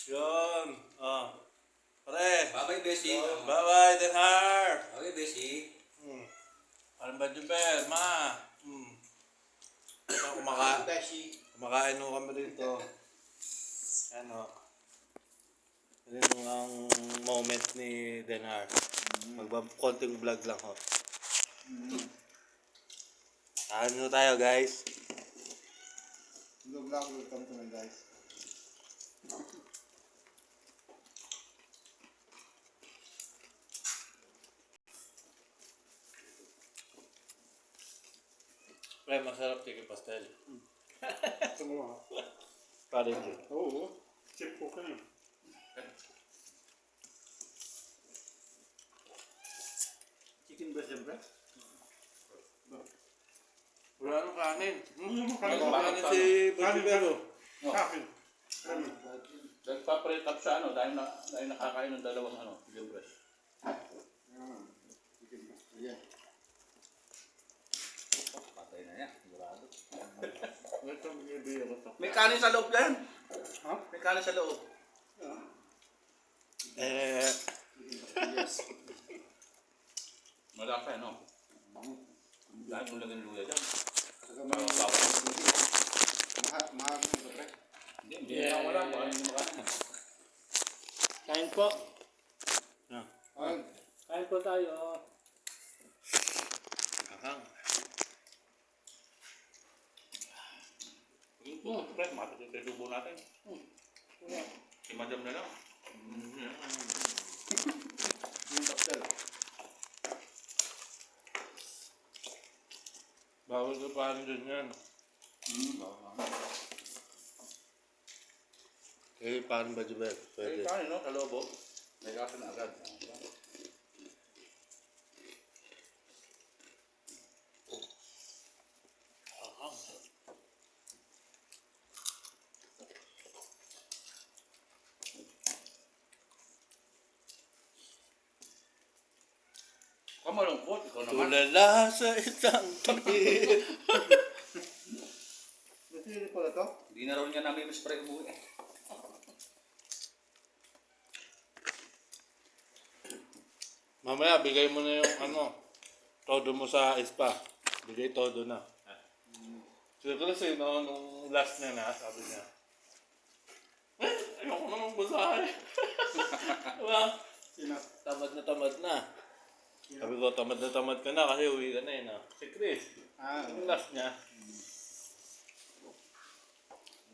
Yun. Oh. Pare. Bye-bye, Beshi. Bye-bye, Denhar. Okay, Beshi. Parang ba Jubel, ma? Ito, kumakain mo kami dito. Ano? Yan ang moment ni Denhar. Konting vlog lang ho. Ano tayo guys? Vlog, welcome to my guys. Pre, masarap chicken pastel. Ito mo ha? Pare dyan. Oo. Chip ko ka na. Chicken ba siyempre? Wala nang kanin. Kanin si Bajibero. Kanin. Nagpa-pre-top siya dahil nakakain ng dalawang libre. Chicken ba? Ayan. Patay na yan, sigurado. Ito, bigay ako ito. May kanin sa loob yan. Ha? May kanin sa loob. Yes. Malaki, no? Dahil kung lagyan luya dyan. Saka mga mahal mo ito, pre. Hindi na wala. Baka hindi makain. Kain po. Ayun. Kain po tayo. Kakang. Pre, matik yung pesubo natin. Si Madam na lang. Yung pastel. Bawal ka pa dyan yan. Eh, paano ba Jubel? Eh, Pwede. kanin, no? Sa loob, oh. May kaso na agad. Kamalungkot, ikaw naman. Tulala sa isang tabi. Nasili pala to? Hindi na raw niya namin spray umuwi. Mamaya, bigay mo na yung todo mo sa spa. Bigay todo na. Siguro kasi nung last na sabi niya, ayoko naman basahin. Diba? Sino? Tamad na. Sabi ko, tamad ka na kasi uwi ka na eh. Si Chris, yung last niya.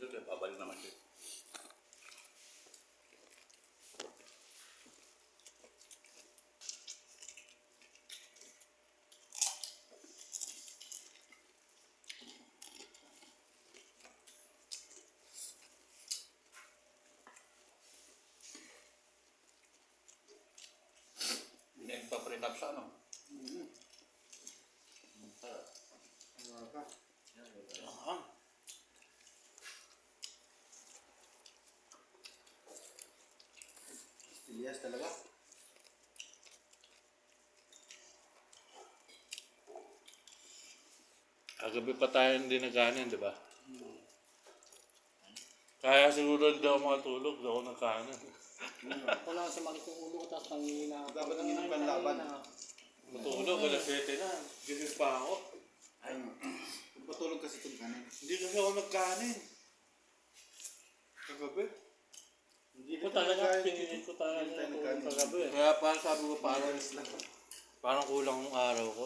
Doon, babalik naman siya. Hindi nagpa-pre-top siya, no? Wala ka. Yes talaga. Kagabi pa tayo hindi nagkanin, di ba? Kaya siguro hindi ako makatulog, hindi ako nagkanin. Ako lang sa makit yung ulo ko, tapos pangina. Dapat ang inyong panlaban. Matulog, alas 7 na. Gising pa ako. Patulog kasi itong kanin. Hindi kasi ako nagkanin. Kagabi. Hindi Ko talaga, pinilit ko talaga yung kagabi. Kaya parang sabi ko, parang kulang ng araw ko.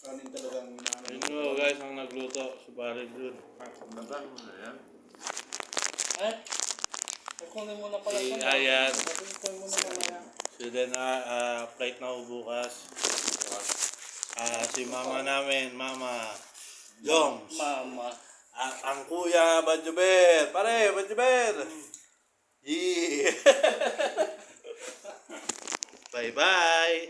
Kanin talagang Ayun mo guys, ang nagluto, si Pare Jun. Eh? Kunin mo na pala Si ito. Ayat. Kunin mo na mamaya. Si Denhar, flight na ako bukas. Si mama namin, Mama Joms. Mama. At ang kuya, Badjuber. Pare, Badjuber. Yeah. Bye-bye.